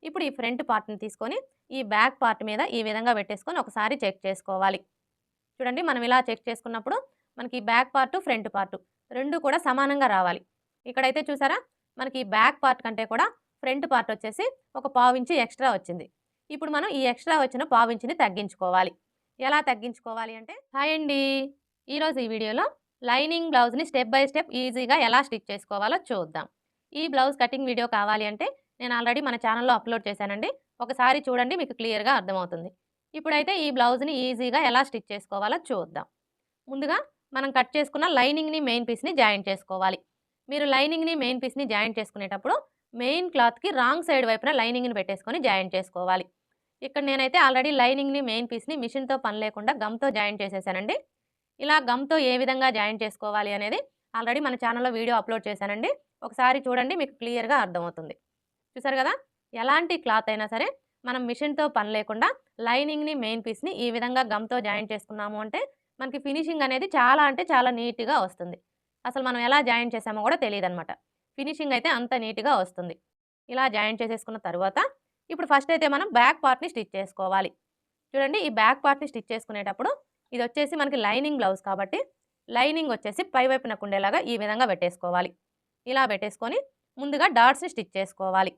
ఇప్పుడు ఈ ఫ్రంట్ పార్ట్‌ని తీసుకొని ఈ బ్యాక్ పార్ట్ మీద ఈ విధంగా పెట్టేసుకొని ఒకసారి చెక్ చేసుకోవాలి. చూడండి మనం ఇలా చెక్ చేసుకున్నప్పుడు మనకి బ్యాక్ పార్ట్, ఫ్రంట్ పార్ట్ 2 కూడా సమానంగా రావాలి. ఇక్కడైతే చూసారా మనకి బ్యాక్ పార్ట్ కంటే కూడా ఫ్రంట్ పార్ట్ వచ్చేసి ఒక పావించి ఎక్స్ట్రా వచ్చింది. ఇప్పుడు మనం ఈ ఎక్స్ట్రా వచ్చిన పావించిని తగ్గించుకోవాలి. ఎలా తగ్గించుకోవాలి అంటే హాయ్ అండి. ఈరోజు ఈ వీడియోలో లైనింగ్ బ్లౌజ్‌ని స్టెప్ బై స్టెప్ ఈజీగా ఎలా స్టిచ్ చేసుకోవాలో చూద్దాం. ఈ బ్లౌజ్ కటింగ్ వీడియో కావాలి అంటే నేను ఆల్రెడీ మన ఛానల్‌లో అప్లోడ్ చేశానండి. ఒకసారి చూడండి మీకు క్లియర్‌గా అర్థమవుతుంది. ఇప్పుడైతే ఈ బ్లౌజ్‌ని ఈజీగా ఎలా స్టిచ్ చేసుకోవాలో చూద్దాం. ముందుగా మనం కట్ చేసుకున్న లైనింగ్‌ని, మెయిన్ పీస్‌ని జాయింట్ చేసుకోవాలి. మీరు లైనింగ్‌ని, మెయిన్ పీస్‌ని జాయింట్ చేసుకునేటప్పుడు మెయిన్ క్లాత్‌కి రాంగ్ సైడ్ వైపున లైనింగ్‌ని పెట్టేసుకొని జాయింట్ చేసుకోవాలి. ఇక్కడ నేనైతే ఆల్రెడీ లైనింగ్‌ని, మెయిన్ పీస్‌ని మిషన్‌తో పని లేకుండా గమ్‌తో జాయింట్ చేసేసానండి. ఇలా గమ్‌తో ఏ విధంగా జాయింట్ చేసుకోవాలి అనేది ఆల్రెడీ మన ఛానల్‌లో వీడియో అప్లోడ్ చేశానండి. ఒకసారి చూడండి మీకు క్లియర్‌గా అర్థమవుతుంది. చూసారు కదా! ఎలాంటి క్లాత్ అయినా సరే మనం మిషన్‌తో పని లేకుండా లైనింగ్‌ని, మెయిన్ పీస్‌ని ఈ విధంగా గమ్‌తో జాయింట్ చేసుకున్నాము అంటే మనకి ఫినిషింగ్ అనేది చాలా అంటే చాలా నీట్‌గా వస్తుంది. అసలు మనం ఎలా జాయింట్ చేసామో కూడా తెలీదనమాట. ఫినిషింగ్ అయితే అంత నీట్‌గా వస్తుంది. ఇలా జాయింట్ చేసేసుకున్న తరువాత ఇప్పుడు ఫస్ట్ అయితే మనం బ్యాక్ పార్ట్‌ని స్టిచ్ చేసుకోవాలి. చూడండి ఈ బ్యాక్ పార్ట్‌ని స్టిచ్ చేసుకునేటప్పుడు ఇదొచ్చేసి మనకి లైనింగ్ బ్లౌజ్ కాబట్టి లైనింగ్ వచ్చేసి పై వైపునకు ఉండేలాగా ఈ విధంగా పెట్టేసుకోవాలి. ఇలా పెట్టేసుకొని ముందుగా డాట్స్‌ని స్టిచ్ చేసుకోవాలి.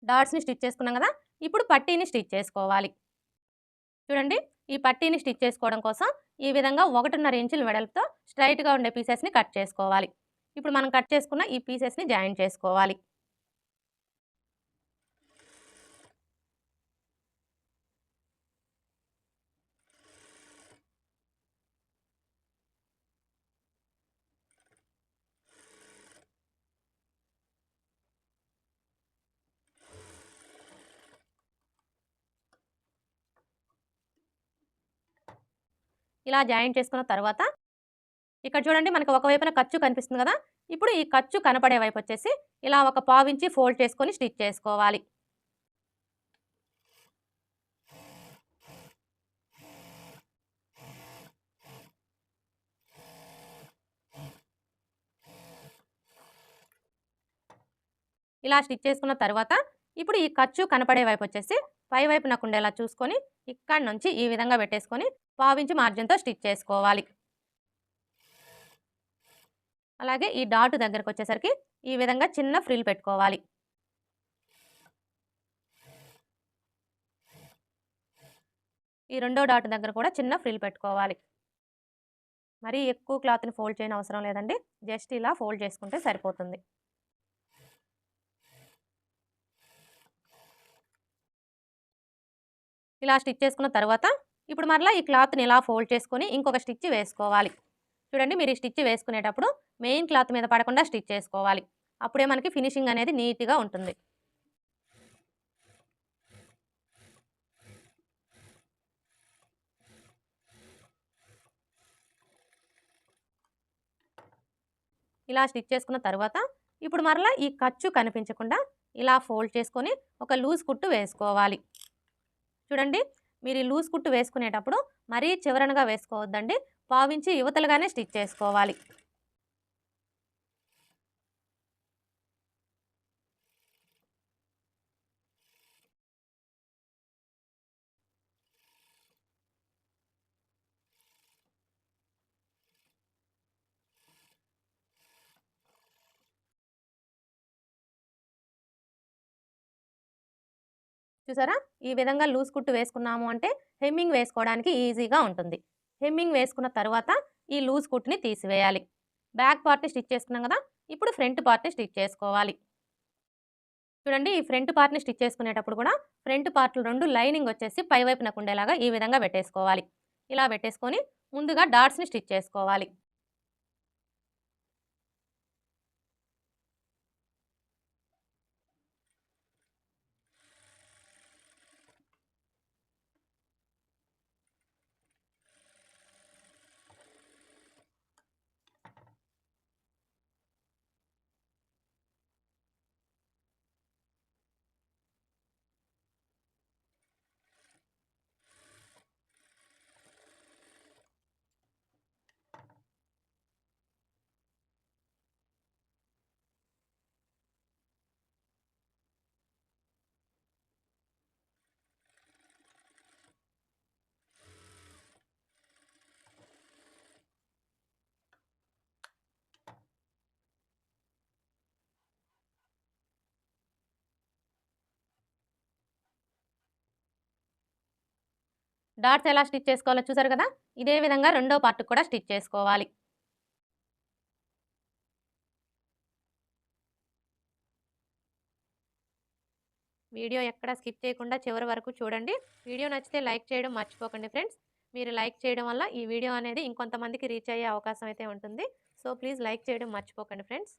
డాట్స్‌ని స్టిచ్ చేసుకున్నాం కదా! ఇప్పుడు పట్టీని స్టిచ్ చేసుకోవాలి. చూడండి ఈ పట్టీని స్టిచ్ చేసుకోవడం కోసం ఈ విధంగా 1.5 ఇంచుల వెడల్పుతో స్ట్రెయిట్‌గా ఉండే పీసెస్‌ని కట్ చేసుకోవాలి. ఇప్పుడు మనం కట్ చేసుకున్న ఈ పీసెస్‌ని జాయిన్ చేసుకోవాలి. ఇలా జాయిన్ చేసుకున్న తర్వాత ఇక్కడ చూడండి మనకు ఒకవైపున ఖర్చు కనిపిస్తుంది కదా! ఇప్పుడు ఈ ఖర్చు కనపడే వైపు వచ్చేసి ఇలా ఒక పావించి ఫోల్డ్ చేసుకొని స్టిచ్ చేసుకోవాలి. ఇలా స్టిచ్ చేసుకున్న తర్వాత ఇప్పుడు ఈ ఖర్చు కనపడే వైపు వచ్చేసి పై వైపునకు ఉండేలా చూసుకొని ఇక్కడి నుంచి ఈ విధంగా పెట్టేసుకొని పావించి మార్జిన్‌తో స్టిచ్ చేసుకోవాలి. అలాగే ఈ డాట్ దగ్గరకు వచ్చేసరికి ఈ విధంగా చిన్న ఫ్రిల్ పెట్టుకోవాలి. ఈ రెండో డాట్ దగ్గర కూడా చిన్న ఫ్రిల్ పెట్టుకోవాలి. మరీ ఎక్కువ క్లాత్‌ని ఫోల్డ్ చేయని అవసరం లేదండి. జస్ట్ ఇలా ఫోల్డ్ చేసుకుంటే సరిపోతుంది. ఇలా స్టిచ్ చేసుకున్న తర్వాత ఇప్పుడు మరలా ఈ క్లాత్‌ని ఇలా ఫోల్డ్ చేసుకొని ఇంకొక స్టిచ్ వేసుకోవాలి. చూడండి మీరు ఈ స్టిచ్ వేసుకునేటప్పుడు మెయిన్ క్లాత్ మీద పడకుండా స్టిచ్ చేసుకోవాలి. అప్పుడే మనకి ఫినిషింగ్ అనేది నీట్‌గా ఉంటుంది. ఇలా స్టిచ్ చేసుకున్న తర్వాత ఇప్పుడు మరలా ఈ ఖర్చు కనిపించకుండా ఇలా ఫోల్డ్ చేసుకొని ఒక లూజ్ కుట్టు వేసుకోవాలి. చూడండి మీరు ఈ లూజ్ కుట్టు వేసుకునేటప్పుడు మరీ చివరనగా వేసుకోవద్దండి. పావించి యువతలుగానే స్టిచ్ చేసుకోవాలి. చూసారా ఈ విధంగా లూజ్ కుట్టు వేసుకున్నాము అంటే హెమ్మింగ్ వేసుకోవడానికి ఈజీగా ఉంటుంది. హెమ్మింగ్ వేసుకున్న తర్వాత ఈ లూజ్ కుట్టుని తీసివేయాలి. బ్యాక్ పార్ట్‌ని స్టిచ్ చేసుకున్నాం కదా! ఇప్పుడు ఫ్రంట్ పార్ట్‌ని స్టిచ్ చేసుకోవాలి. చూడండి ఈ ఫ్రంట్ పార్ట్‌ని స్టిచ్ చేసుకునేటప్పుడు కూడా ఫ్రంట్ పార్ట్‌లు 2 లైనింగ్ వచ్చేసి పై వైపునకు ఉండేలాగా ఈ విధంగా పెట్టేసుకోవాలి. ఇలా పెట్టేసుకొని ముందుగా డాట్స్ని స్టిచ్ చేసుకోవాలి. డాట్స్ ఎలా స్టిచ్ చేసుకోవాలో చూసారు కదా. ఇదే విధంగా రెండో పార్ట్ కూడా స్టిచ్ చేసుకోవాలి. వీడియో ఎక్కడ స్కిప్ చేయకుండా చివరి వరకు చూడండి. వీడియో నచ్చితే లైక్ చేయడం మర్చిపోకండి ఫ్రెండ్స్. మీరు లైక్ చేయడం వల్ల ఈ వీడియో అనేది ఇంకొంతమందికి రీచ్ అయ్యే అవకాశం అయితే ఉంటుంది. సో ప్లీజ్ లైక్ చేయడం మర్చిపోకండి ఫ్రెండ్స్.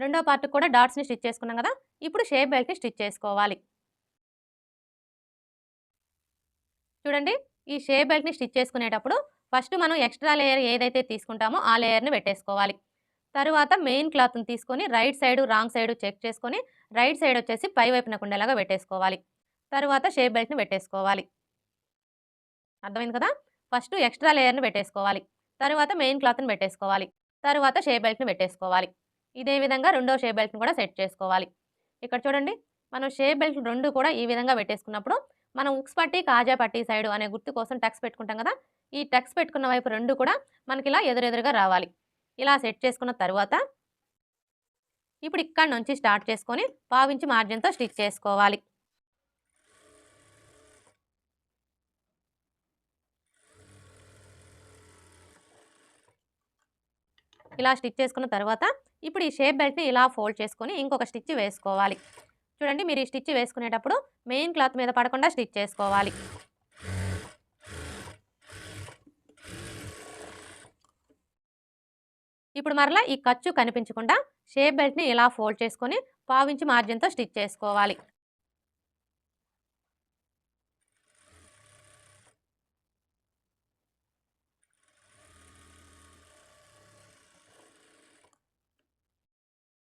రెండో పార్ట్ కూడా డాట్స్ని స్టిచ్ చేసుకున్నాం కదా. ఇప్పుడు షేప్ బెల్ట్ని స్టిచ్ చేసుకోవాలి. చూడండి, ఈ షేప్ బెల్ట్ని స్టిచ్ చేసుకునేటప్పుడు ఫస్ట్ మనం ఎక్స్ట్రా లేయర్ ఏదైతే తీసుకుంటామో ఆ లేయర్ని పెట్టేసుకోవాలి. తరువాత మెయిన్ క్లాత్ని తీసుకొని right side wrong side check చేసుకొని రైట్ సైడ్ వచ్చేసి పై వైపునకు ఉండేలాగా పెట్టేసుకోవాలి. తరువాత షేప్ బెల్ట్ని పెట్టేసుకోవాలి. అర్థమైంది కదా. ఫస్ట్ ఎక్స్ట్రా లేయర్ని పెట్టేసుకోవాలి, తరువాత మెయిన్ క్లాత్ని పెట్టేసుకోవాలి, తరువాత షేప్ బెల్ట్ని పెట్టేసుకోవాలి. ఇదే విధంగా రెండో షేప్ బెల్ట్ని కూడా సెట్ చేసుకోవాలి. ఇక్కడ చూడండి, మనం షేప్ బెల్ట్ రెండు కూడా ఈ విధంగా పెట్టేసుకున్నప్పుడు మనం ఉక్స్ పట్టి కాజా పట్టి సైడ్ అనే గుర్తు కోసం టక్స్ పెట్టుకుంటాం కదా. ఈ టక్స్ పెట్టుకున్న వైపు రెండు కూడా మనకి ఇలా ఎదురెదురుగా రావాలి. ఇలా సెట్ చేసుకున్న తర్వాత ఇప్పుడు ఇక్కడ నుంచి స్టార్ట్ చేసుకొని పావించి మార్జిన్తో స్టిచ్ చేసుకోవాలి. ఇలా స్టిచ్ చేసుకున్న తర్వాత ఇప్పుడు ఈ షేప్ బెల్ట్ని ఇలా ఫోల్డ్ చేసుకొని ఇంకొక స్టిచ్ వేసుకోవాలి. చూడండి, మీరు ఈ స్టిచ్ వేసుకునేటప్పుడు మెయిన్ క్లాత్ మీద పడకుండా స్టిచ్ చేసుకోవాలి. ఇప్పుడు మరలా ఈ ఖర్చు కనిపించకుండా షేప్ బెల్ట్ని ఇలా ఫోల్డ్ చేసుకొని పావించి మార్జిన్తో స్టిచ్ చేసుకోవాలి.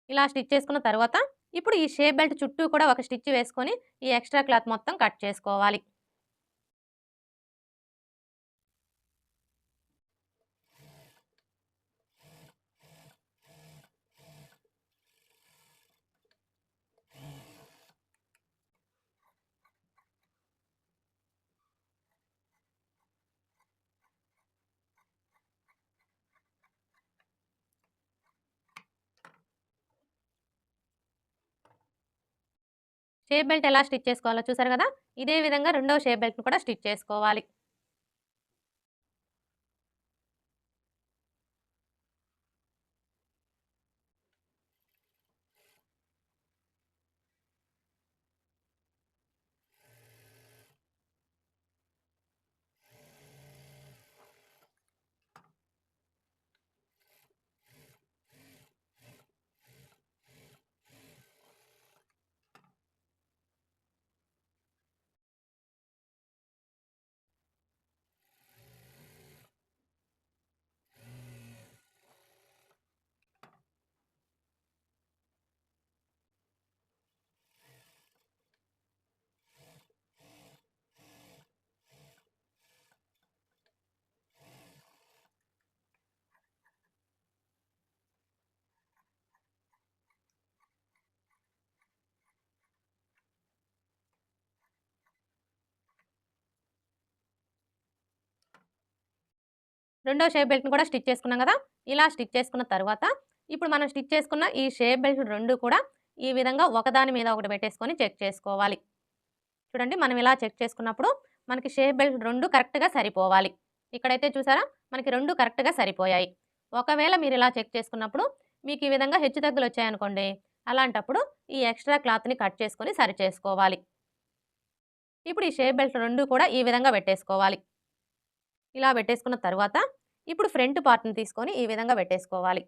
ఇలా స్టిచ్ చేసుకున్న తర్వాత ఇప్పుడు ఈ షేప్ బెల్ట్ చుట్టూ కూడా ఒక స్టిచ్ వేసుకొని ఈ ఎక్స్ట్రా క్లాత్ మొత్తం కట్ చేసుకోవాలి. షేప్ బెల్ట్ ఎలా స్టిచ్ చేసుకోవాలో చూసారు కదా. ఇదే విధంగా రెండవ షేప్ బెల్ట్ని కూడా స్టిచ్ చేసుకోవాలి. రెండో షేప్ బెల్ట్‌ని కూడా స్టిచ్ చేసుకున్నాం కదా! ఇలా స్టిచ్ చేసుకున్న తర్వాత, ఇప్పుడు మనం స్టిచ్ చేసుకున్న ఈ షేప్ బెల్ట్ 2 కూడా ఈ విధంగా ఒకదాని మీద ఒకటి పెట్టేసుకొని చెక్ చేసుకోవాలి. చూడండి మనం ఇలా చెక్ చేసుకున్నప్పుడు మనకి షేప్ బెల్ట్ 2 కరెక్ట్‌గా సరిపోవాలి. ఇక్కడైతే చూసారా? మనకి 2 కరెక్ట్‌గా సరిపోయాయి. ఒకవేళ మీరు ఇలా చెక్ చేసుకున్నప్పుడు మీకు ఈ విధంగా హెచ్చుతగ్గులొచ్చాయనుకోండి, అలాంటప్పుడు ఈ ఎక్స్‌ట్రా క్లాత్‌ని కట్ చేసుకొని సరి చేసుకోవాలి. ఇప్పుడు ఈ షేప్ బెల్ట్ 2 కూడా ఈ విధంగా పెట్టేసుకోవాలి. ఇలా పెట్టేసుకున్న తర్వాత, ఇప్పుడు ఫ్రంట్ పార్ట్‌ని తీసుకొని ఈ విధంగా పెట్టేసుకోవాలి.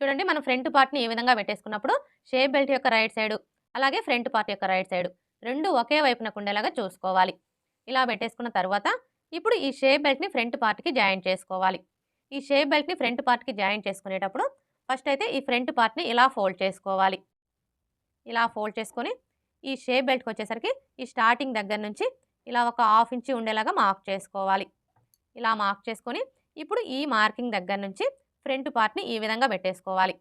చూడండి మనం ఫ్రంట్ పార్ట్‌ని ఈ విధంగా పెట్టేసుకున్నప్పుడు, షేప్ బెల్ట్ యొక్క రైట్ సైడు, అలాగే ఫ్రంట్ పార్ట్ యొక్క రైట్ సైడు 2 ఒకే వైపునకు ఉండేలాగా చూసుకోవాలి. ఇలా పెట్టేసుకున్న తర్వాత, ఇప్పుడు ఈ షేప్ బెల్ట్‌ని ఫ్రంట్ పార్ట్‌కి జాయింట్ చేసుకోవాలి. ఈ షేప్ బెల్ట్‌ని ఫ్రంట్ పార్ట్‌కి జాయింట్ చేసుకునేటప్పుడు, ఫస్ట్ అయితే ఈ ఫ్రంట్ పార్ట్‌ని ఇలా ఫోల్డ్ చేసుకోవాలి. ఇలా ఫోల్డ్ చేసుకొని, ఈ షేప్ బెల్ట్‌కొచ్చేసరికి ఈ స్టార్టింగ్ దగ్గర నుంచి ఇలా ఒక హాఫ్ ఇంచి ఉండేలాగా మార్క్ చేసుకోవాలి. ఇలా మార్క్ చేసుకొని, ఇప్పుడు ఈ మార్కింగ్ దగ్గర నుంచి ఫ్రంట్ పార్ట్‌ని ఈ విధంగా పెట్టేసుకోవాలి.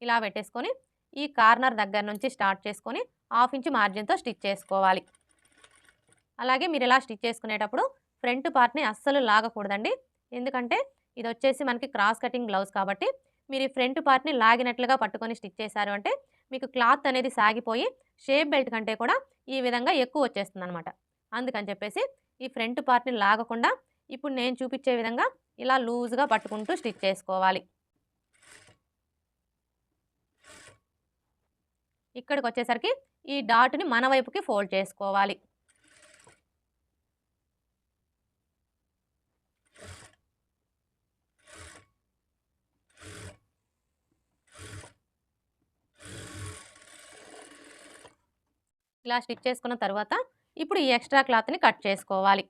ఇలా పెట్టేసుకొని, ఈ కార్నర్ దగ్గర నుంచి స్టార్ట్ చేసుకొని, హాఫ్ ఇంచ్ మార్జిన్‌తో స్టిచ్ చేసుకోవాలి. అలాగే మీరు ఇలా స్టిచ్ చేసుకునేటప్పుడు ఫ్రంట్ పార్ట్‌ని అస్సలు లాగకూడదండి. ఎందుకంటే ఇదొచ్చేసి మనకి క్రాస్ కటింగ్ బ్లౌజ్ కాబట్టి, మీరు ఈ ఫ్రంట్ పార్ట్‌ని లాగినట్లుగా పట్టుకొని స్టిచ్ చేశారు అంటే, మీకు క్లాత్ అనేది సాగిపోయి షేప్ బెల్ట్ కంటే కూడా ఈ విధంగా ఎక్కువ వచ్చేస్తుందనమాట. అందుకని చెప్పేసి ఈ ఫ్రంట్ పార్ట్‌ని లాగకుండా ఇప్పుడు నేను చూపించే విధంగా ఇలా లూజ్‌గా పట్టుకుంటూ స్టిచ్ చేసుకోవాలి. ఇక్కడికొచ్చేసరికి ఈ డాట్‌ని మన వైపుకి ఫోల్డ్ చేసుకోవాలి. ఇలా స్టిచ్ చేసుకున్న తర్వాత, ఇప్పుడు ఈ ఎక్స్‌ట్రా క్లాత్‌ని కట్ చేసుకోవాలి.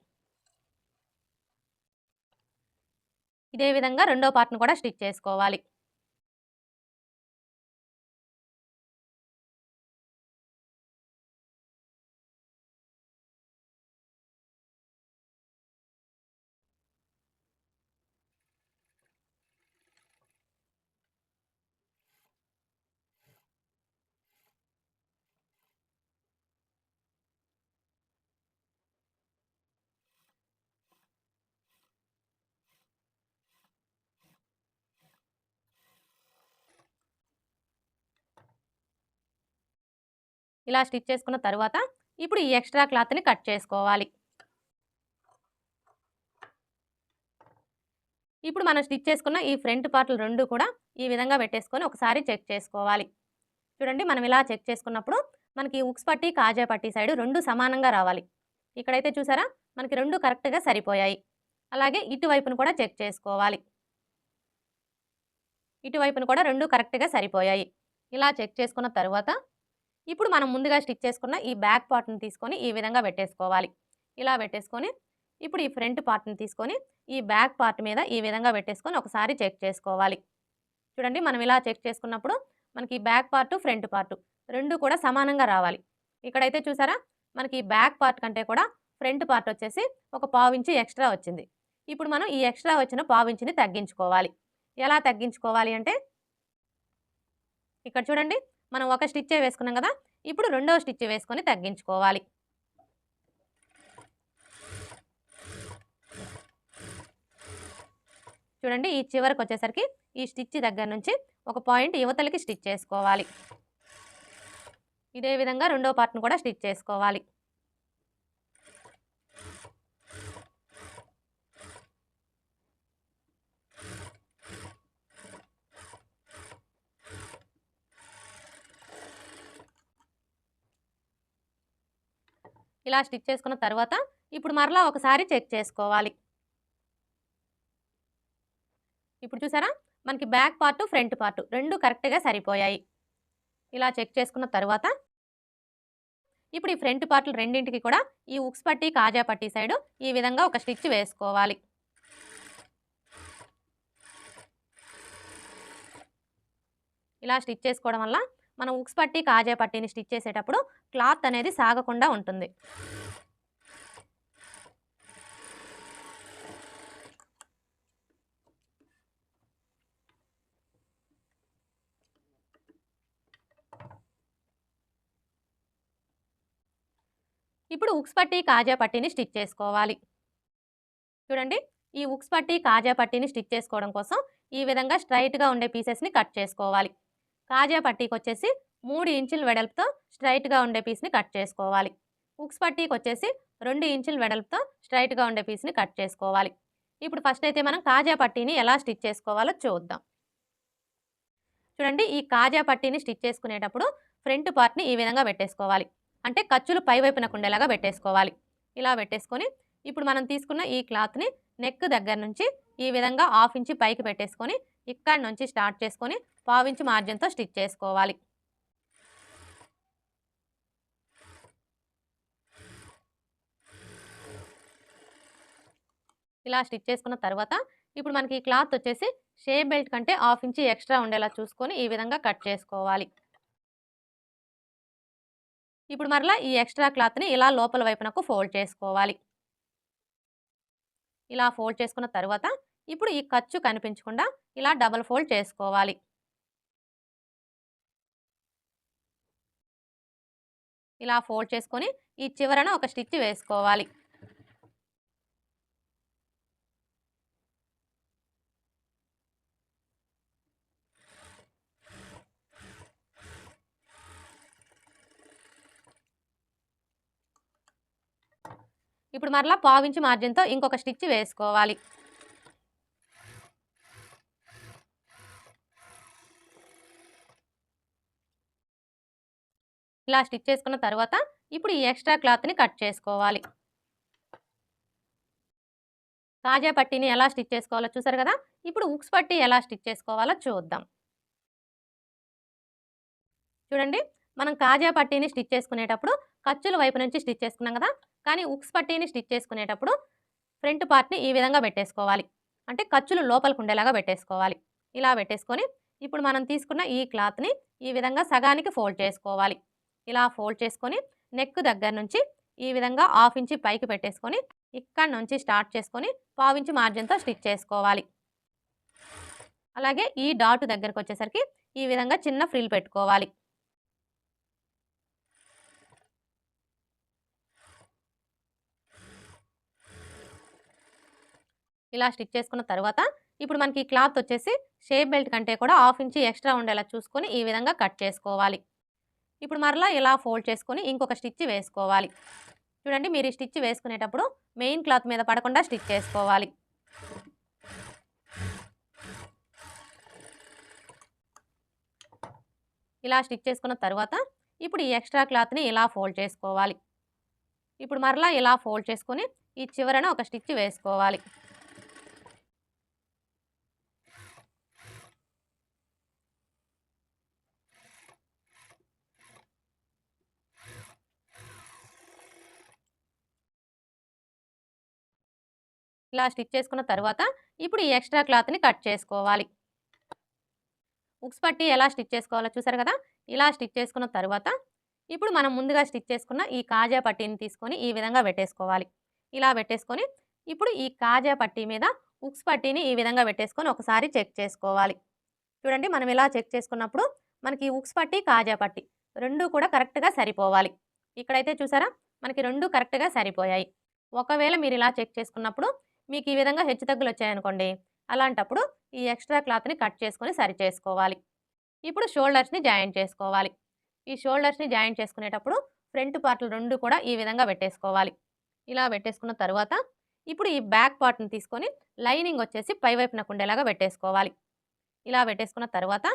ఇదే విధంగా రెండో పార్ట్‌ని కూడా స్టిచ్ చేసుకోవాలి. ఇలా స్టిచ్ చేసుకున్న తర్వాత, ఇప్పుడు ఈ ఎక్స్‌ట్రా క్లాత్‌ని కట్ చేసుకోవాలి. ఇప్పుడు మనం స్టిచ్ చేసుకున్న ఈ ఫ్రంట్ పార్ట్‌లు 2 కూడా ఈ విధంగా పెట్టేసుకొని ఒకసారి చెక్ చేసుకోవాలి. చూడండి మనం ఇలా చెక్ చేసుకున్నప్పుడు మనకి ఉక్స్ పట్టి, కాజా పట్టి సైడు 2 సమానంగా రావాలి. ఇక్కడైతే చూసారా? మనకి 2 కరెక్ట్‌గా సరిపోయాయి. అలాగే ఇటువైపును కూడా చెక్ చేసుకోవాలి. ఇటువైపును కూడా 2 కరెక్ట్‌గా సరిపోయాయి. ఇలా చెక్ చేసుకున్న తరువాత, ఇప్పుడు మనం ముందుగా స్టిచ్ చేసుకున్న ఈ బ్యాక్ పార్ట్‌ని తీసుకొని ఈ విధంగా పెట్టేసుకోవాలి. ఇలా పెట్టేసుకొని, ఇప్పుడు ఈ ఫ్రంట్ పార్ట్‌ని తీసుకొని ఈ బ్యాక్ పార్ట్ మీద ఈ విధంగా పెట్టేసుకొని ఒకసారి చెక్ చేసుకోవాలి. చూడండి మనం ఇలా చెక్ చేసుకున్నప్పుడు మనకి బ్యాక్ పార్ట్, ఫ్రంట్ పార్ట్ 2 కూడా సమానంగా రావాలి. ఇక్కడైతే చూసారా? మనకి బ్యాక్ పార్ట్ కంటే కూడా ఫ్రంట్ పార్ట్ వచ్చేసి ఒక పావించి ఎక్స్ట్రా వచ్చింది. ఇప్పుడు మనం ఈ ఎక్స్ట్రా వచ్చిన పావించిని తగ్గించుకోవాలి. ఎలా తగ్గించుకోవాలి అంటే, ఇక్కడ చూడండి మనం ఒక స్టిచ్చే వేసుకున్నాం కదా! ఇప్పుడు రెండవ స్టిచ్ వేసుకొని తగ్గించుకోవాలి. చూడండి ఈ చివరకొచ్చేసరికి ఈ స్టిచ్ దగ్గర నుంచి ఒక పాయింట్ యువతలకి స్టిచ్ చేసుకోవాలి. ఇదే విధంగా రెండో పార్ట్‌ని కూడా స్టిచ్ చేసుకోవాలి. ఇలా స్టిచ్ చేసుకున్న తర్వాత ఇప్పుడు మరలా ఒకసారి చెక్ చేసుకోవాలి. ఇప్పుడు చూసారా? మనకి బ్యాక్ పార్ట్, ఫ్రంట్ పార్ట్ 2 కరెక్ట్‌గా సరిపోయాయి. ఇలా చెక్ చేసుకున్న తరువాత, ఇప్పుడు ఈ ఫ్రంట్ పార్ట్‌లు రెండింటికి కూడా ఈ ఉక్స్ పట్టి, కాజా పట్టి సైడు ఈ విధంగా ఒక స్టిచ్ వేసుకోవాలి. ఇలా స్టిచ్ చేసుకోవడం వల్ల మనం ఉక్స్ పట్టి, కాజా పట్టీని స్టిచ్ చేసేటప్పుడు క్లాత్ అనేది సాగకుండా ఉంటుంది. ఇప్పుడు ఉక్స్ పట్టి, కాజా పట్టీని స్టిచ్ చేసుకోవాలి. చూడండి, ఈ ఉక్స్ పట్టి, కాజా పట్టీని స్టిచ్ చేసుకోవడం కోసం ఈ విధంగా స్ట్రైట్‌గా ఉండే పీసెస్‌ని కట్ చేసుకోవాలి. కాజా పట్టీకొచ్చేసి 3 ఇంచుల వెడల్పుతో స్ట్రైట్‌గా ఉండే పీస్‌ని కట్ చేసుకోవాలి. ఉక్స్ పట్టీకొచ్చేసి 2 ఇంచుల వెడల్పుతో స్ట్రైట్‌గా ఉండే పీస్‌ని కట్ చేసుకోవాలి. ఇప్పుడు ఫస్ట్ అయితే మనం కాజా పట్టీని ఎలా స్టిచ్ చేసుకోవాలో చూద్దాం. చూడండి, ఈ కాజా పట్టీని స్టిచ్ చేసుకునేటప్పుడు ఫ్రంట్ పార్ట్‌ని ఈ విధంగా పెట్టేసుకోవాలి. అంటే ఖర్చులు పై వైపునకు ఉండేలాగా పెట్టేసుకోవాలి. ఇలా పెట్టేసుకొని ఇప్పుడు మనం తీసుకున్న ఈ క్లాత్‌ని నెక్ దగ్గర నుంచి ఈ విధంగా హాఫ్ ఇంచ్ పైకి పెట్టేసుకొని ఇక్కడి నుంచి స్టార్ట్ చేసుకొని పావించి మార్జిన్‌తో స్టిచ్ చేసుకోవాలి. ఇలా స్టిచ్ చేసుకున్న తర్వాత ఇప్పుడు మనకి ఈ క్లాత్ వచ్చేసి షేప్ బెల్ట్ కంటే హాఫ్ ఇంచ్ ఎక్స్ట్రా ఉండేలా చూసుకొని ఈ విధంగా కట్ చేసుకోవాలి. ఇప్పుడు మరలా ఈ ఎక్స్ట్రా క్లాత్‌ని ఇలా లోపల వైపునకు ఫోల్డ్ చేసుకోవాలి. ఇలా ఫోల్డ్ చేసుకున్న తర్వాత ఇప్పుడు ఈ ఖర్చు కనిపించకుండా ఇలా డబుల్ ఫోల్డ్ చేసుకోవాలి. ఇలా ఫోల్డ్ చేసుకొని ఈ చివరన ఒక స్టిచ్ వేసుకోవాలి. ఇప్పుడు మరలా పావించి మార్జిన్‌తో ఇంకొక స్టిచ్ వేసుకోవాలి. ఇలా స్టిచ్ చేసుకున్న తర్వాత ఇప్పుడు ఈ ఎక్స్ట్రా క్లాత్‌ని కట్ చేసుకోవాలి. కాజా పట్టీని ఎలా స్టిచ్ చేసుకోవాలో చూసారు కదా! ఇప్పుడు ఉక్స్ పట్టీ ఎలా స్టిచ్ చేసుకోవాలో చూద్దాం. చూడండి, మనం కాజా పట్టీని స్టిచ్ చేసుకునేటప్పుడు ఖర్చుల వైపు నుంచి స్టిచ్ చేసుకున్నాం కదా! కానీ ఉక్స్ పట్టీని స్టిచ్ చేసుకునేటప్పుడు ఫ్రంట్ పార్ట్‌ని ఈ విధంగా పెట్టేసుకోవాలి. అంటే ఖర్చులు లోపలికి ఉండేలాగా పెట్టేసుకోవాలి. ఇలా పెట్టేసుకొని ఇప్పుడు మనం తీసుకున్న ఈ క్లాత్‌ని ఈ విధంగా సగానికి ఫోల్డ్ చేసుకోవాలి. ఇలా ఫోల్డ్ చేసుకొని నెక్ దగ్గర నుంచి ఈ విధంగా హాఫ్ ఇంచ్ పైకి పెట్టేసుకొని ఇక్కడి నుంచి స్టార్ట్ చేసుకొని పావించి మార్జిన్‌తో స్టిచ్ చేసుకోవాలి. అలాగే ఈ డాట్ దగ్గరకొచ్చేసరికి ఈ విధంగా చిన్న ఫ్రిల్ పెట్టుకోవాలి. ఇలా స్టిచ్ చేసుకున్న తర్వాత ఇప్పుడు మనకి ఈ క్లాత్ వచ్చేసి షేప్ బెల్ట్ కంటే కూడా హాఫ్ ఇంచ్ ఎక్స్ట్రా ఉండేలా చూసుకొని ఈ విధంగా కట్ చేసుకోవాలి. ఇప్పుడు మరలా ఇలా ఫోల్డ్ చేసుకొని ఇంకొక స్టిచ్ వేసుకోవాలి. చూడండి, మీరు ఈ స్టిచ్ వేసుకునేటప్పుడు మెయిన్ క్లాత్ మీద పడకుండా స్టిచ్ చేసుకోవాలి. ఇలా స్టిచ్ చేసుకున్న తర్వాత ఇప్పుడు ఈ ఎక్స్ట్రా క్లాత్‌ని ఇలా ఫోల్డ్ చేసుకోవాలి. ఇప్పుడు మరలా ఇలా ఫోల్డ్ చేసుకొని ఈ చివరన ఒక స్టిచ్ వేసుకోవాలి. ఇలా స్టిచ్ చేసుకున్న తర్వాత ఇప్పుడు ఈ ఎక్స్ట్రా క్లాత్‌ని కట్ చేసుకోవాలి. ఉక్స్ పట్టి ఎలా స్టిచ్ చేసుకోవాలో చూసారు కదా! ఇలా స్టిచ్ చేసుకున్న తర్వాత ఇప్పుడు మనం ముందుగా స్టిచ్ చేసుకున్న ఈ కాజా పట్టీని తీసుకొని ఈ విధంగా పెట్టేసుకోవాలి. ఇలా పెట్టేసుకొని ఇప్పుడు ఈ కాజా పట్టీ మీద ఉక్స్ పట్టీని ఈ విధంగా పెట్టేసుకొని ఒకసారి చెక్ చేసుకోవాలి. చూడండి, మనం ఇలా చెక్ చేసుకున్నప్పుడు మనకి ఉక్స్ పట్టి, కాజా పట్టి 2 కూడా కరెక్ట్‌గా సరిపోవాలి. ఇక్కడైతే చూసారా, మనకి 2 కరెక్ట్‌గా సరిపోయాయి. ఒకవేళ మీరు ఇలా చెక్ చేసుకున్నప్పుడు మీకు ఈ విధంగా హెచ్చుతగ్గులొచ్చాయనుకోండి, అలాంటప్పుడు ఈ ఎక్స్ట్రా క్లాత్‌ని కట్ చేసుకొని సరి చేసుకోవాలి. ఇప్పుడు షోల్డర్స్‌ని జాయింట్ చేసుకోవాలి. ఈ షోల్డర్స్‌ని జాయింట్ చేసుకునేటప్పుడు ఫ్రంట్ పార్ట్‌లు 2 కూడా ఈ విధంగా పెట్టేసుకోవాలి. ఇలా పెట్టేసుకున్న తరువాత ఇప్పుడు ఈ బ్యాక్ పార్ట్‌ని తీసుకొని లైనింగ్ వచ్చేసి పై వైపునకు ఉండేలాగా పెట్టేసుకోవాలి. ఇలా పెట్టేసుకున్న తర్వాత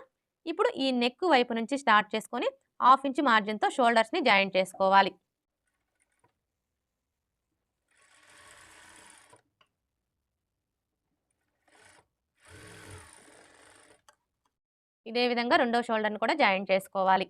ఇప్పుడు ఈ నెక్ వైపు నుంచి స్టార్ట్ చేసుకొని హాఫ్ ఇంచ్ మార్జిన్‌తో షోల్డర్స్‌ని జాయింట్ చేసుకోవాలి. ఇదే విధంగా రెండో షోల్డర్‌ని కూడా జాయింట్ చేసుకోవాలి.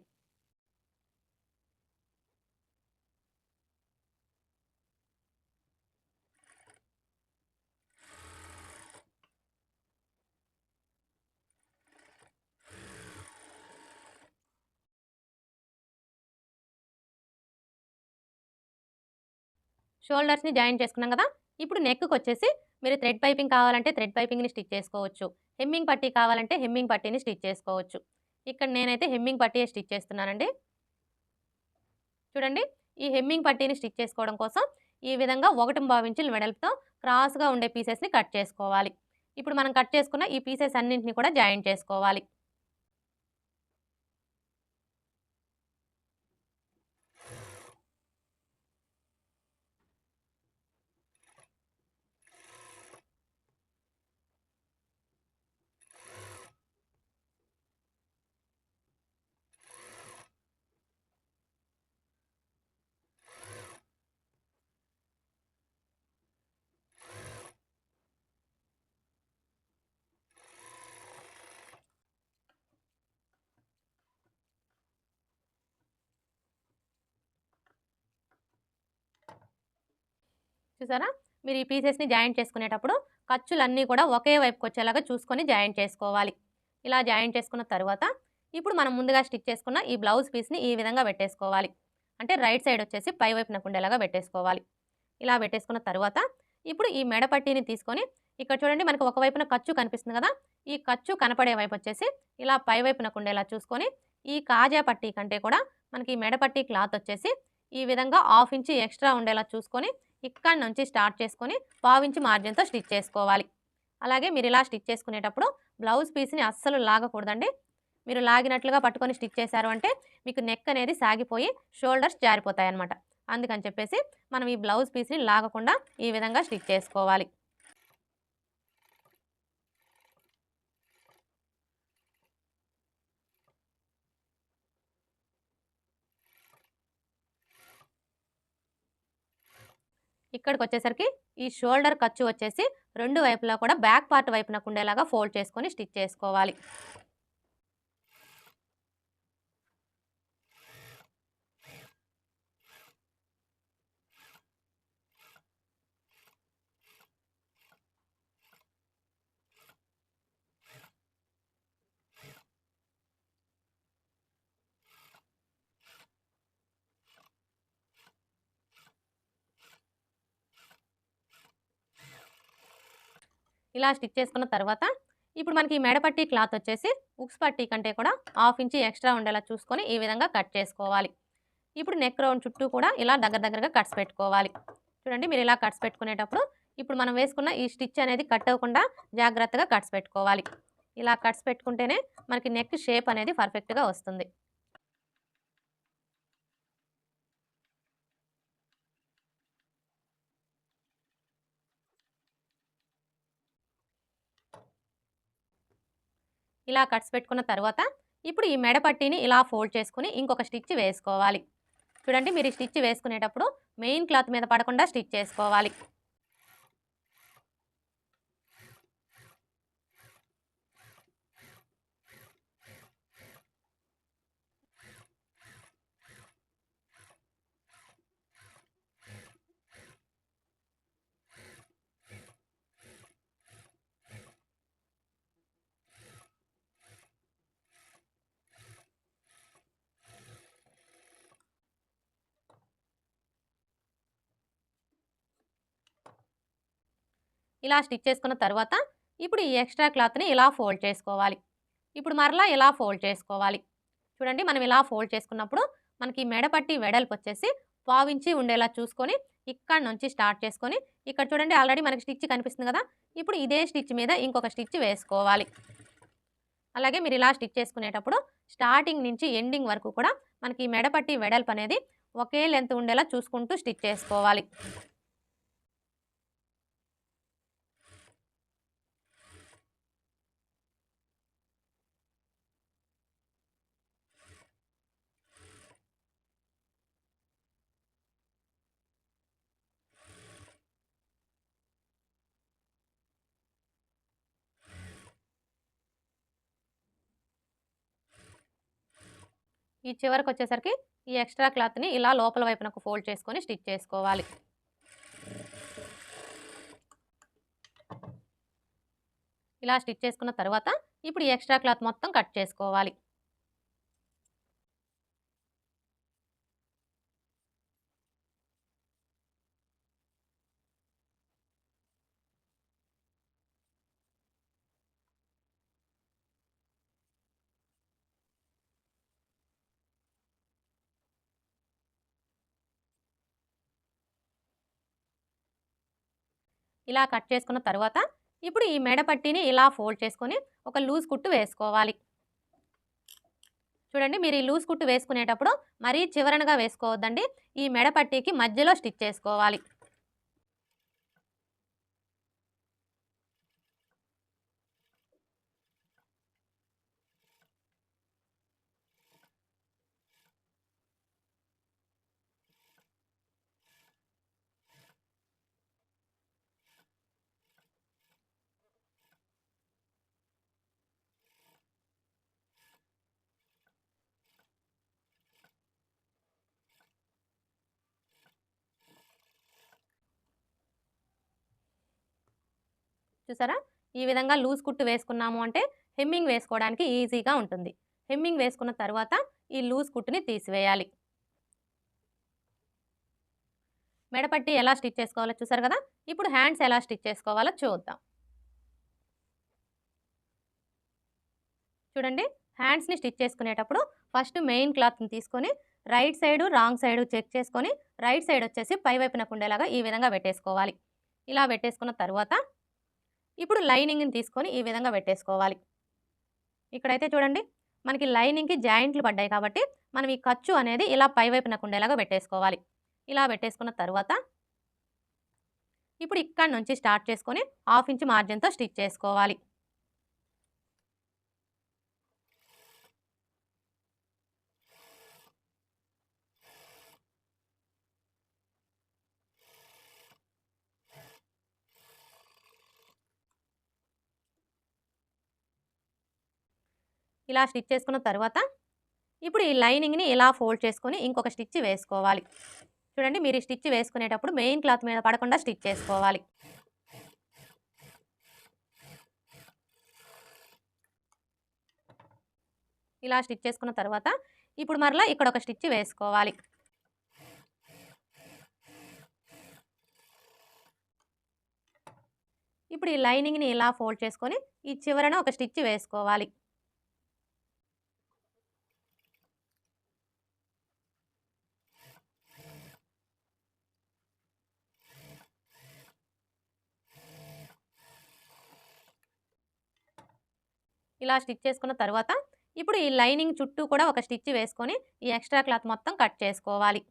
షోల్డర్స్‌ని జాయింట్ చేసుకున్నాం కదా! ఇప్పుడు నెక్‌కొచ్చేసి మీరు థ్రెడ్ పైపింగ్ కావాలంటే థ్రెడ్ పైపింగ్‌ని స్టిచ్ చేసుకోవచ్చు. హెమ్మింగ్ పట్టీ కావాలంటే హెమ్మింగ్ పట్టీని స్టిచ్ చేసుకోవచ్చు. ఇక్కడ నేనైతే హెమ్మింగ్ పట్టీయే స్టిచ్ చేస్తున్నానండి. చూడండి, ఈ హెమ్మింగ్ పట్టీని స్టిచ్ చేసుకోవడం కోసం ఈ విధంగా 1.5 ఇంచుల వెడల్పుతో క్రాస్‌గా ఉండే పీసెస్‌ని కట్ చేసుకోవాలి. ఇప్పుడు మనం కట్ చేసుకున్న ఈ పీసెస్ అన్నింటిని కూడా జాయింట్ చేసుకోవాలి. చూసారా? మీరు ఈ పీసెస్‌ని జాయింట్ చేసుకునేటప్పుడు ఖర్చులన్నీ కూడా ఒకే వైపుకొచ్చేలాగా చూసుకొని జాయింట్ చేసుకోవాలి. ఇలా జాయింట్ చేసుకున్న తరువాత, ఇప్పుడు మనం ముందుగా స్టిచ్ చేసుకున్న ఈ బ్లౌజ్ పీస్‌ని ఈ విధంగా పెట్టేసుకోవాలి. అంటే రైట్ సైడ్ వచ్చేసి పై వైపునకు ఉండేలాగా పెట్టేసుకోవాలి. ఇలా పెట్టేసుకున్న తరువాత, ఇప్పుడు ఈ మెడ పట్టీని తీసుకొని ఇక్కడ చూడండి మనకు ఒక వైపున ఖర్చు కనిపిస్తుంది కదా! ఈ ఖర్చు కనపడే వైపు వచ్చేసి ఇలా పై వైపునకు ఉండేలా చూసుకొని, ఈ కాజా పట్టీ కంటే కూడా మనకి ఈ మెడ పట్టీ క్లాత్ వచ్చేసి ఈ విధంగా 1/2 ఇంచ్ ఎక్స్‌ట్రా ఉండేలా చూసుకొని ఇక్కడి నుంచి స్టార్ట్ చేసుకొని పావించి మార్జిన్‌తో స్టిచ్ చేసుకోవాలి. అలాగే మీరిలా స్టిచ్ చేసుకునేటప్పుడు బ్లౌజ్ పీస్‌ని అస్సలు లాగకూడదండి. మీరు లాగినట్లుగా పట్టుకొని స్టిచ్ చేశారు అంటే మీకు నెక్ అనేది సాగిపోయి షోల్డర్స్ జారిపోతాయన్నమాట. అందుకని చెప్పేసి మనం ఈ బ్లౌజ్ పీస్‌ని లాగకుండా ఈ విధంగా స్టిచ్ చేసుకోవాలి. ఇక్కడికొచ్చేసరికి ఈ షోల్డర్ ఖర్చు వచ్చేసి 2 వైపులా కూడా బ్యాక్ పార్ట్ వైపునకు ఉండేలాగా ఫోల్డ్ చేసుకొని స్టిచ్ చేసుకోవాలి. ఇలా స్టిచ్ చేసుకున్న తర్వాత ఇప్పుడు మనకి ఈ మెడ పట్టీ క్లాత్ వచ్చేసి ఉక్స్ పట్టీ కంటే కూడా 1/2 ఇంచ్ ఎక్స్‌ట్రా ఉండేలా చూసుకొని ఈ విధంగా కట్ చేసుకోవాలి. ఇప్పుడు నెక్ రౌండ్ చుట్టూ కూడా ఇలా దగ్గరగా కట్స్ పెట్టుకోవాలి. చూడండి మీరు ఇలా కట్స్ పెట్టుకునేటప్పుడు ఇప్పుడు మనం వేసుకున్న ఈ స్టిచ్ అనేది కట్ అవ్వకుండా జాగ్రత్తగా కట్స్ పెట్టుకోవాలి. ఇలా కట్స్ పెట్టుకుంటేనే మనకి నెక్ షేప్ అనేది పర్ఫెక్ట్‌గా వస్తుంది. ఇలా కట్స్ పెట్టుకున్న తర్వాత ఇప్పుడు ఈ మెడ పట్టీని ఇలా ఫోల్డ్ చేసుకొని ఇంకొక స్టిచ్ వేసుకోవాలి. చూడండి మీరు ఈ స్టిచ్ వేసుకునేటప్పుడు మెయిన్ క్లాత్ మీద పడకుండా స్టిచ్ చేసుకోవాలి. ఇలా స్టిచ్ చేసుకున్న తర్వాత ఇప్పుడు ఈ ఎక్స్ట్రా క్లాత్‌ని ఇలా ఫోల్డ్ చేసుకోవాలి. ఇప్పుడు మరలా ఇలా ఫోల్డ్ చేసుకోవాలి. చూడండి మనం ఇలా ఫోల్డ్ చేసుకున్నప్పుడు మనకి మెడ పట్టీ వెడల్పు వచ్చేసి పావించి ఉండేలా చూసుకొని ఇక్కడ నుంచి స్టార్ట్ చేసుకొని ఇక్కడ చూడండి ఆల్రెడీ మనకి స్టిచ్ కనిపిస్తుంది కదా! ఇప్పుడు ఇదే స్టిచ్ మీద ఇంకొక స్టిచ్ వేసుకోవాలి. అలాగే మీరు ఇలా స్టిచ్ చేసుకునేటప్పుడు స్టార్టింగ్ నుంచి ఎండింగ్ వరకు కూడా మనకి ఈ మెడ పట్టీ వెడల్పు అనేది ఒకే లెంత్ ఉండేలా చూసుకుంటూ స్టిచ్ చేసుకోవాలి. ఈ చివరకొచ్చేసరికి ఈ ఎక్స్ట్రా క్లాత్‌ని ఇలా లోపల వైపునకు ఫోల్డ్ చేసుకొని స్టిచ్ చేసుకోవాలి. ఇలా స్టిచ్ చేసుకున్న తర్వాత ఇప్పుడు ఈ ఎక్స్ట్రా క్లాత్ మొత్తం కట్ చేసుకోవాలి. ఇలా కట్ చేసుకున్న తర్వాత ఇప్పుడు ఈ మెడ పట్టీని ఇలా ఫోల్డ్ చేసుకొని ఒక లూజ్ కుట్టు వేసుకోవాలి. చూడండి, మీరు ఈ లూజ్ కుట్టు వేసుకునేటప్పుడు మరీ చివరనగా వేసుకోవద్దండి. ఈ మెడ పట్టీకి మధ్యలో స్టిచ్ చేసుకోవాలి. చూసారా? ఈ విధంగా లూజ్ కుట్టు వేసుకున్నాము అంటే హెమ్మింగ్ వేసుకోవడానికి ఈజీగా ఉంటుంది. హెమ్మింగ్ వేసుకున్న తర్వాత ఈ లూజ్ కుట్టుని తీసివేయాలి. మెడపట్టి ఎలా స్టిచ్ చేసుకోవాలో చూసారు కదా. ఇప్పుడు హ్యాండ్స్ ఎలా స్టిచ్ చేసుకోవాలో చూద్దాం. చూడండి, హ్యాండ్స్ని స్టిచ్ చేసుకునేటప్పుడు ఫస్ట్ మెయిన్ క్లాత్ని తీసుకొని right side wrong side check చేసుకొని రైట్ సైడ్ వచ్చేసి పై వైపున కుండేలాగా ఈ విధంగా పెట్టేసుకోవాలి. ఇలా పెట్టేసుకున్న తర్వాత ఇప్పుడు లైనింగ్ని తీసుకొని ఈ విధంగా పెట్టేసుకోవాలి. ఇక్కడైతే చూడండి, మనకి లైనింగ్కి జాయింట్లు పడ్డాయి కాబట్టి మనం ఈ ఖర్చు అనేది ఇలా పై వైపున కుండేలాగా పెట్టేసుకోవాలి. ఇలా పెట్టేసుకున్న తర్వాత ఇప్పుడు ఇక్కడ నుంచి స్టార్ట్ చేసుకొని 1/2 ఇంచ్ మార్జిన్తో స్టిచ్ చేసుకోవాలి. ఇలా స్టిచ్ చేసుకున్న తర్వాత ఇప్పుడు ఈ లైనింగ్ని ఇలా ఫోల్డ్ చేసుకొని ఇంకొక స్టిచ్ వేసుకోవాలి. చూడండి, మీరు ఈ స్టిచ్ వేసుకునేటప్పుడు మెయిన్ క్లాత్ మీద పడకుండా స్టిచ్ చేసుకోవాలి. ఇలా స్టిచ్ చేసుకున్న తర్వాత ఇప్పుడు మరలా ఇక్కడ ఒక స్టిచ్ వేసుకోవాలి. ఇప్పుడు ఈ లైనింగ్ని ఇలా ఫోల్డ్ చేసుకొని ఈ చివరన ఒక స్టిచ్ వేసుకోవాలి. ఇలా స్టిచ్ చేసుకున్న తర్వాత ఇప్పుడు ఈ లైనింగ్ చుట్టూ కూడా ఒక స్టిచ్ వేసుకొని ఈ ఎక్స్ట్రా క్లాత్ మొత్తం కట్ చేసుకోవాలి.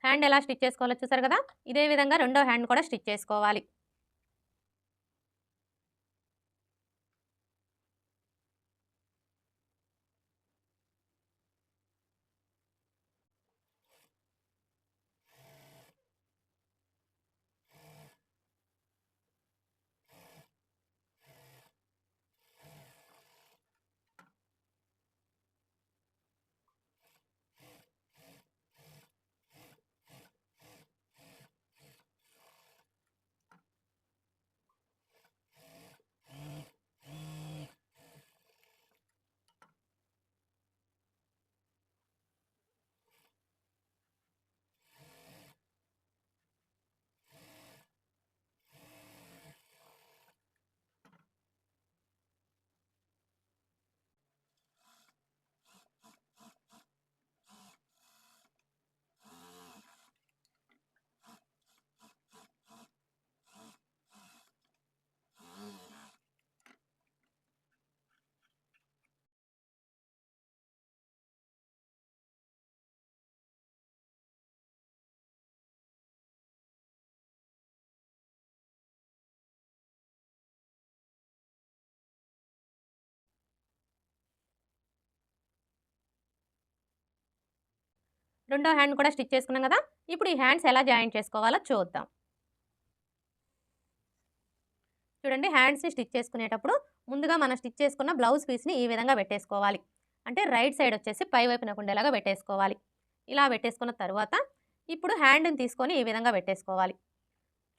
హ్యాండ్ ఎలా స్టిచ్ చేసుకోవాలో చూసారు కదా. ఇదే విధంగా రెండో హ్యాండ్ కూడా స్టిచ్ చేసుకోవాలి. రెండో హ్యాండ్ కూడా స్టిచ్ చేసుకున్నాం కదా. ఇప్పుడు ఈ హ్యాండ్స్ ఎలా జాయింట్ చేసుకోవాలో చూద్దాం. చూడండి హ్యాండ్స్‌ని స్టిచ్ చేసుకునేటప్పుడు ముందుగా మనం స్టిచ్ చేసుకున్న బ్లౌజ్ పీస్‌ని ఈ విధంగా పెట్టేసుకోవాలి. అంటే రైట్ సైడ్ వచ్చేసి పై వైపునకు ఉండేలాగా పెట్టేసుకోవాలి. ఇలా పెట్టేసుకున్న తరువాత ఇప్పుడు హ్యాండ్‌ని తీసుకొని ఈ విధంగా పెట్టేసుకోవాలి.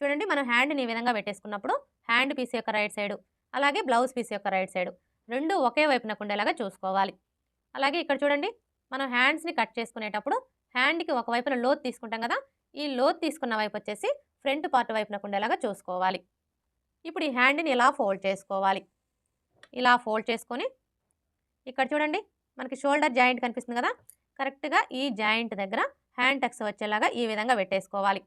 చూడండి మనం హ్యాండ్‌ని ఈ విధంగా పెట్టేసుకున్నప్పుడు హ్యాండ్ పీస్ యొక్క రైట్ సైడు, అలాగే బ్లౌజ్ పీస్ యొక్క రైట్ సైడు 2 ఒకే వైపునకు ఉండేలాగా చూసుకోవాలి. అలాగే ఇక్కడ చూడండి మనం హ్యాండ్స్‌ని కట్ చేసుకునేటప్పుడు హ్యాండ్‌కి ఒక వైపున లోతు తీసుకుంటాం కదా! ఈ లోతు తీసుకున్న వైపు వచ్చేసి ఫ్రంట్ పార్ట్ వైపునకు ఉండేలాగా చూసుకోవాలి. ఇప్పుడు ఈ హ్యాండ్‌ని ఇలా ఫోల్డ్ చేసుకోవాలి. ఇలా ఫోల్డ్ చేసుకొని ఇక్కడ చూడండి మనకి షోల్డర్ జాయింట్ కనిపిస్తుంది కదా! కరెక్ట్‌గా ఈ జాయింట్ దగ్గర హ్యాండ్ టక్స్ వచ్చేలాగా ఈ విధంగా పెట్టేసుకోవాలి.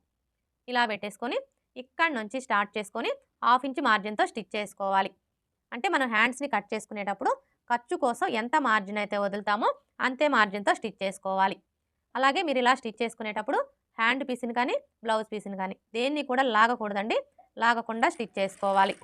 ఇలా పెట్టేసుకొని ఇక్కడ నుంచి స్టార్ట్ చేసుకొని 1/2 ఇంచ్ మార్జిన్‌తో స్టిచ్ చేసుకోవాలి. అంటే మనం హ్యాండ్స్‌ని కట్ చేసుకునేటప్పుడు ఖర్చు కోసం ఎంత మార్జిన్ అయితే వదులుతామో అంతే మార్జిన్‌తో స్టిచ్ చేసుకోవాలి. అలాగే మీరు ఇలా స్టిచ్ చేసుకునేటప్పుడు హ్యాండ్ పీస్‌ని కానీ, బ్లౌజ్ పీస్‌ని కానీ దేన్ని కూడా లాగకూడదండి. లాగకుండా స్టిచ్ చేసుకోవాలి.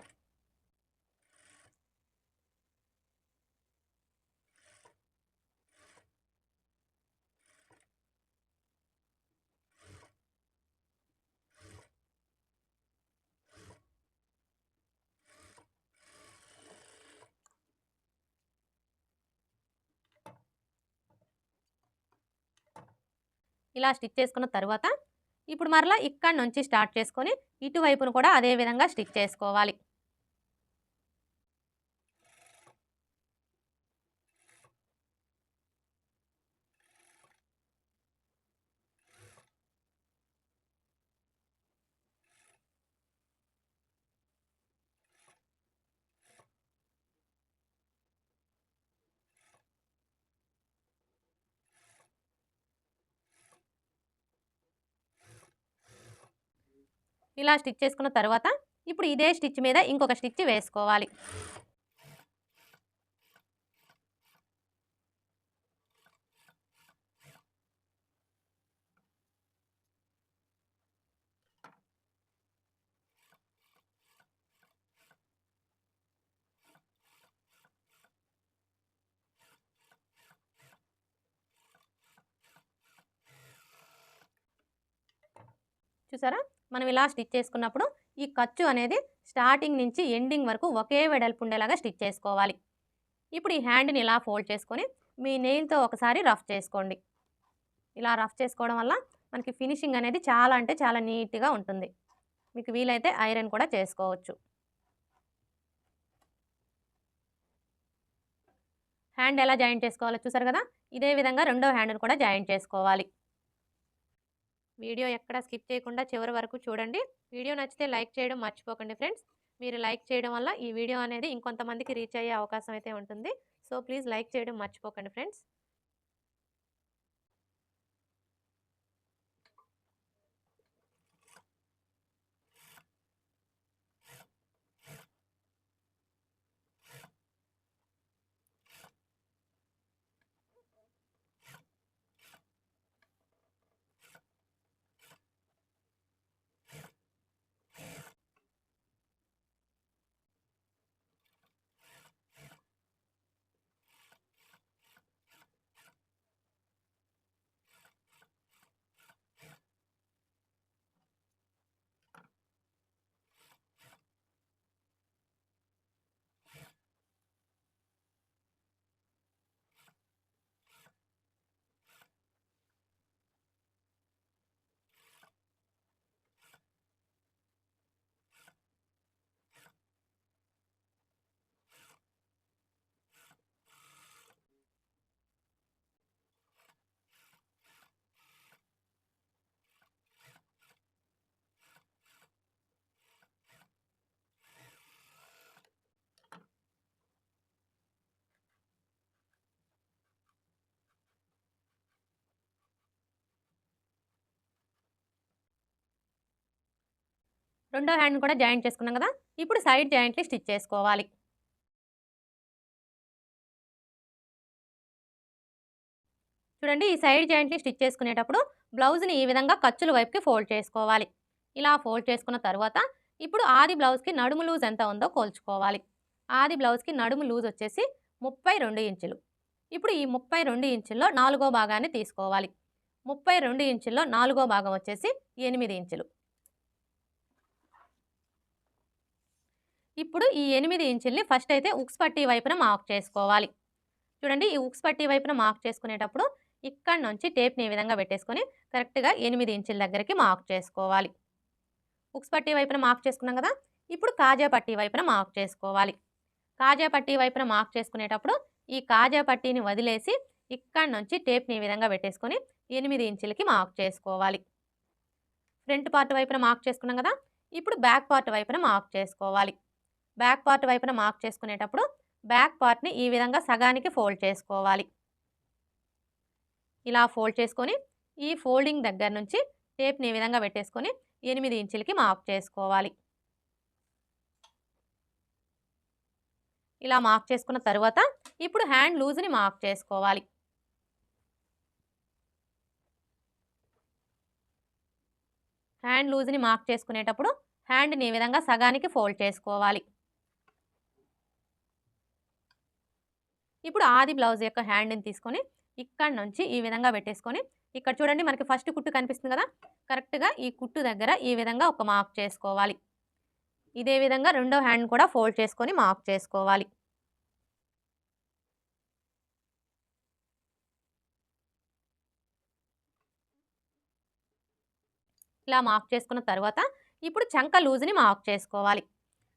ఇలా స్టిచ్ చేసుకున్న తరువాత ఇప్పుడు మరలా ఇక్కడ నుంచి స్టార్ట్ చేసుకొని ఇటువైపును కూడా అదే విధంగా స్టిచ్ చేసుకోవాలి. ఇలా స్టిచ్ చేసుకున్న తర్వాత ఇప్పుడు ఇదే స్టిచ్ మీద ఇంకొక స్టిచ్ వేసుకోవాలి. చూసారా మనం ఇలా స్టిచ్ చేసుకున్నప్పుడు ఈ ఖర్చు అనేది స్టార్టింగ్ నుంచి ఎండింగ్ వరకు ఒకే వెడల్పు ఉండేలాగా స్టిచ్ చేసుకోవాలి. ఇప్పుడు ఈ హ్యాండ్ని ఇలా ఫోల్డ్ చేసుకొని మీ నెయిల్తో ఒకసారి రఫ్ చేసుకోండి. ఇలా రఫ్ చేసుకోవడం వల్ల మనకి ఫినిషింగ్ అనేది చాలా అంటే చాలా నీట్గా ఉంటుంది. మీకు వీలైతే ఐరన్ కూడా చేసుకోవచ్చు. హ్యాండ్ ఎలా జాయింట్ చేసుకోవాలో చూసారు కదా! ఇదే విధంగా రెండో హ్యాండ్ని కూడా జాయింట్ చేసుకోవాలి. వీడియో ఎక్కడ స్కిప్ చేయకుండా చివరి వరకు చూడండి. వీడియో నచ్చితే లైక్ చేయడం మర్చిపోకండి ఫ్రెండ్స్. మీరు లైక్ చేయడం వల్ల ఈ వీడియో అనేది ఇంకొంతమందికి రీచ్ అయ్యే అవకాశం అయితే ఉంటుంది. సో ప్లీజ్ లైక్ చేయడం మర్చిపోకండి ఫ్రెండ్స్. రెండో హ్యాండ్ కూడా జాయింట్ చేసుకున్నాం కదా! ఇప్పుడు సైడ్ జాయింట్‌ని స్టిచ్ చేసుకోవాలి. చూడండి ఈ సైడ్ జాయింట్‌ని స్టిచ్ చేసుకునేటప్పుడు బ్లౌజ్‌ని ఈ విధంగా ఖర్చుల వైపుకి ఫోల్డ్ చేసుకోవాలి. ఇలా ఫోల్డ్ చేసుకున్న తర్వాత ఇప్పుడు ఆది బ్లౌజ్‌కి నడుము లూజ్ ఎంత ఉందో కొలుచుకోవాలి. ఆది బ్లౌజ్‌కి నడుము లూజ్ వచ్చేసి 32 ఇంచులు. ఇప్పుడు ఈ 32 ఇంచుల్లో నాలుగో భాగాన్ని తీసుకోవాలి. 32 ఇంచుల్లో నాలుగో భాగం వచ్చేసి 8 ఇంచులు. ఇప్పుడు ఈ 8 ఇంచుల్ని ఫస్ట్ అయితే ఉక్స్ పట్టీ వైపున మార్క్ చేసుకోవాలి. చూడండి ఈ ఉక్స్ పట్టీ వైపున మార్క్ చేసుకునేటప్పుడు ఇక్కడి నుంచి టేప్‌ని ఈ విధంగా పెట్టేసుకొని కరెక్ట్‌గా 8 ఇంచుల దగ్గరికి మార్క్ చేసుకోవాలి. ఉక్స్ పట్టీ వైపున మార్క్ చేసుకున్నాం కదా! ఇప్పుడు కాజా పట్టీ వైపున మార్క్ చేసుకోవాలి. కాజా పట్టీ వైపున మార్క్ చేసుకునేటప్పుడు ఈ కాజా పట్టీని వదిలేసి ఇక్కడి నుంచి టేప్‌ని ఈ విధంగా పెట్టేసుకొని 8 ఇంచులకి మార్క్ చేసుకోవాలి. ఫ్రంట్ పార్ట్ వైపున మార్క్ చేసుకున్నాం కదా! ఇప్పుడు బ్యాక్ పార్ట్ వైపున మార్క్ చేసుకోవాలి. బ్యాక్ పార్ట్ వైపున మార్క్ చేసుకునేటప్పుడు బ్యాక్ పార్ట్‌ని ఈ విధంగా సగానికి ఫోల్డ్ చేసుకోవాలి. ఇలా ఫోల్డ్ చేసుకొని ఈ ఫోల్డింగ్ దగ్గర నుంచి టేప్‌ని ఈ విధంగా పెట్టేసుకొని 8 ఇంచులకి మార్క్ చేసుకోవాలి. ఇలా మార్క్ చేసుకున్న తరువాత ఇప్పుడు హ్యాండ్ లూజ్‌ని మార్క్ చేసుకోవాలి. హ్యాండ్ లూజ్‌ని మార్క్ చేసుకునేటప్పుడు హ్యాండ్‌ని ఈ విధంగా సగానికి ఫోల్డ్ చేసుకోవాలి. ఇప్పుడు ఆది బ్లౌజ్ యొక్క హ్యాండ్‌ని తీసుకొని ఇక్కడి నుంచి ఈ విధంగా పెట్టేసుకొని ఇక్కడ చూడండి మనకి ఫస్ట్ కుట్టు కనిపిస్తుంది కదా! కరెక్ట్‌గా ఈ కుట్టు దగ్గర ఈ విధంగా ఒక మార్క్ చేసుకోవాలి. ఇదే విధంగా రెండో హ్యాండ్ కూడా ఫోల్డ్ చేసుకొని మార్క్ చేసుకోవాలి. ఇలా మార్క్ చేసుకున్న తర్వాత ఇప్పుడు చంక లూజ్‌ని మార్క్ చేసుకోవాలి.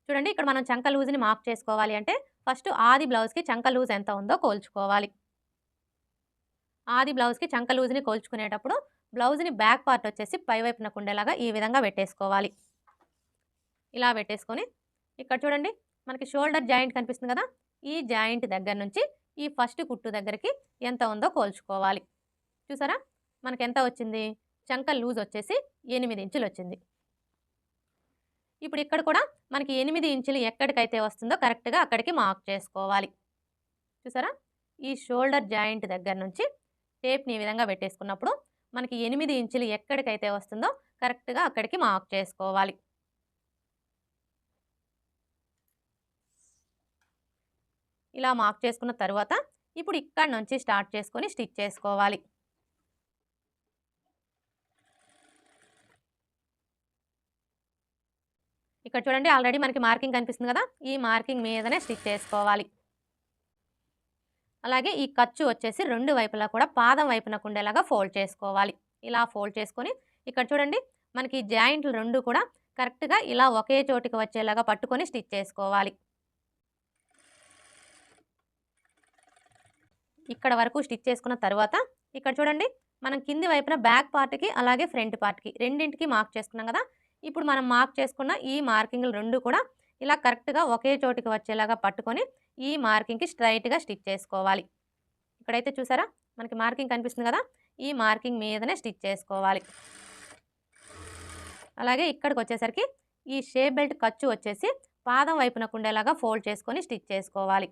చూడండి ఇక్కడ మనం చంక లూజ్‌ని మార్క్ చేసుకోవాలి అంటే ఫస్ట్ ఆది బ్లౌజ్‌కి చంక లూజ్ ఎంత ఉందో కోల్చుకోవాలి. ఆది బ్లౌజ్‌కి చంక లూజ్‌ని కోల్చుకునేటప్పుడు బ్లౌజ్‌ని బ్యాక్ పార్ట్ వచ్చేసి పై వైపునకు ఉండేలాగా ఈ విధంగా పెట్టేసుకోవాలి. ఇలా పెట్టేసుకొని ఇక్కడ చూడండి మనకి షోల్డర్ జాయింట్ కనిపిస్తుంది కదా! ఈ జాయింట్ దగ్గర నుంచి ఈ ఫస్ట్ కుట్టు దగ్గరికి ఎంత ఉందో కోల్చుకోవాలి. చూసారా? మనకెంత వచ్చింది? చంక లూజ్ వచ్చేసి 8 ఇంచులు వచ్చింది. ఇప్పుడు ఇక్కడ కూడా మనకి 8 ఇంచులు ఎక్కడికైతే వస్తుందో కరెక్ట్‌గా అక్కడికి మార్క్ చేసుకోవాలి. చూసారా? ఈ షోల్డర్ జాయింట్ దగ్గర నుంచి టేప్‌ని ఈ విధంగా పెట్టేసుకున్నప్పుడు మనకి 8 ఇంచులు ఎక్కడికైతే వస్తుందో కరెక్ట్‌గా అక్కడికి మార్క్ చేసుకోవాలి. ఇలా మార్క్ చేసుకున్న తరువాత ఇప్పుడు ఇక్కడి నుంచి స్టార్ట్ చేసుకొని స్టిచ్ చేసుకోవాలి. ఇక్కడ చూడండి ఆల్రెడీ మనకి మార్కింగ్ కనిపిస్తుంది కదా! ఈ మార్కింగ్ మీదనే స్టిచ్ చేసుకోవాలి. అలాగే ఈ ఖర్చు వచ్చేసి రెండు వైపులా కూడా పాదం వైపునకు ఉండేలాగా ఫోల్డ్ చేసుకోవాలి. ఇలా ఫోల్డ్ చేసుకొని ఇక్కడ చూడండి మనకి జాయింట్లు రెండు కూడా కరెక్ట్‌గా ఇలా ఒకే చోటికి వచ్చేలాగా పట్టుకొని స్టిచ్ చేసుకోవాలి. ఇక్కడ వరకు స్టిచ్ చేసుకున్న తర్వాత ఇక్కడ చూడండి మనం కింది వైపున బ్యాక్ పార్ట్‌కి అలాగే ఫ్రంట్ పార్ట్‌కి రెండింటికి మార్క్ చేసుకున్నాం కదా! ఇప్పుడు మనం మార్క్ చేసుకున్న ఈ మార్కింగ్‌లు రెండు కూడా ఇలా కరెక్ట్‌గా ఒకే చోటికి వచ్చేలాగా పట్టుకొని ఈ మార్కింగ్‌కి స్ట్రెయిట్‌గా స్టిచ్ చేసుకోవాలి. ఇక్కడైతే చూసారా మనకి మార్కింగ్ కనిపిస్తుంది కదా! ఈ మార్కింగ్ మీదనే స్టిచ్ చేసుకోవాలి. అలాగే ఇక్కడికొచ్చేసరికి ఈ షేప్ బెల్ట్ ఖర్చు వచ్చేసి పాదం వైపునకు ఉండేలాగా ఫోల్డ్ చేసుకొని స్టిచ్ చేసుకోవాలి.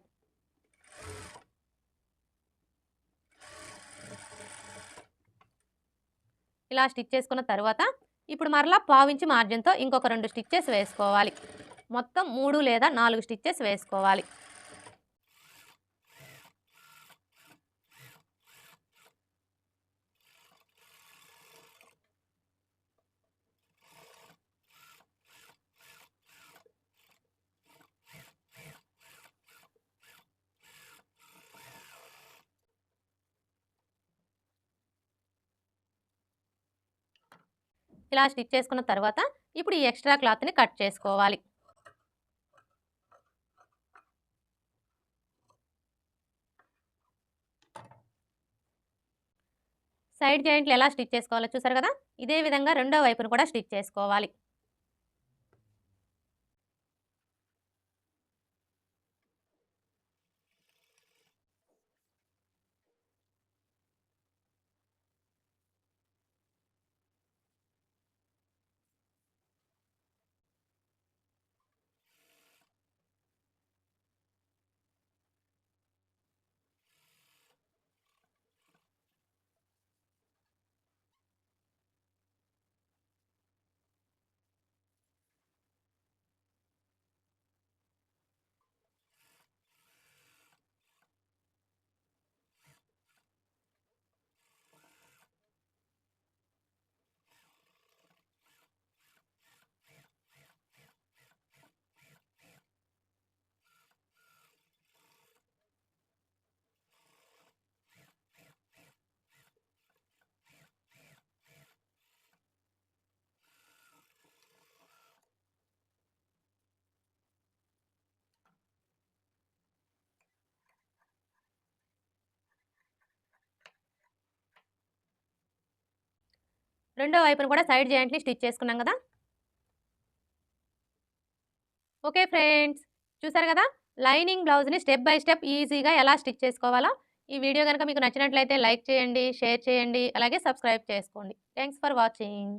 ఇలా స్టిచ్ చేసుకున్న తర్వాత ఇప్పుడు మరలా పావించి మార్జిన్‌తో ఇంకొక 2 స్టిచెస్ వేసుకోవాలి. మొత్తం 3 లేదా 4 స్టిచెస్ వేసుకోవాలి. ఇలా స్టిచ్ చేసుకున్న తర్వాత ఇప్పుడు ఈ ఎక్స్ట్రా క్లాత్‌ని కట్ చేసుకోవాలి. సైడ్ జాయింట్లు ఎలా స్టిచ్ చేసుకోవాలో చూసారు కదా! ఇదే విధంగా రెండో వైపును కూడా స్టిచ్ చేసుకోవాలి. రెండో వైపున కూడా సైడ్ జాయింట్‌ని స్టిచ్ చేసుకున్నాం గదా! Okay friends. చూసారు గదా! లైనింగ్ బ్లౌజ్‌ని స్టెప్ బై స్టెప్ ఈజీగా ఎలా స్టిచ్ చేసుకోవాలో. ఈ వీడియో గనుక మీకు నచ్చినట్లయితే లైక్ చేయండి, షేర్ చేయండి, అలాగే సబ్స్క్రైబ్ చేసుకోండి. Thanks for watching.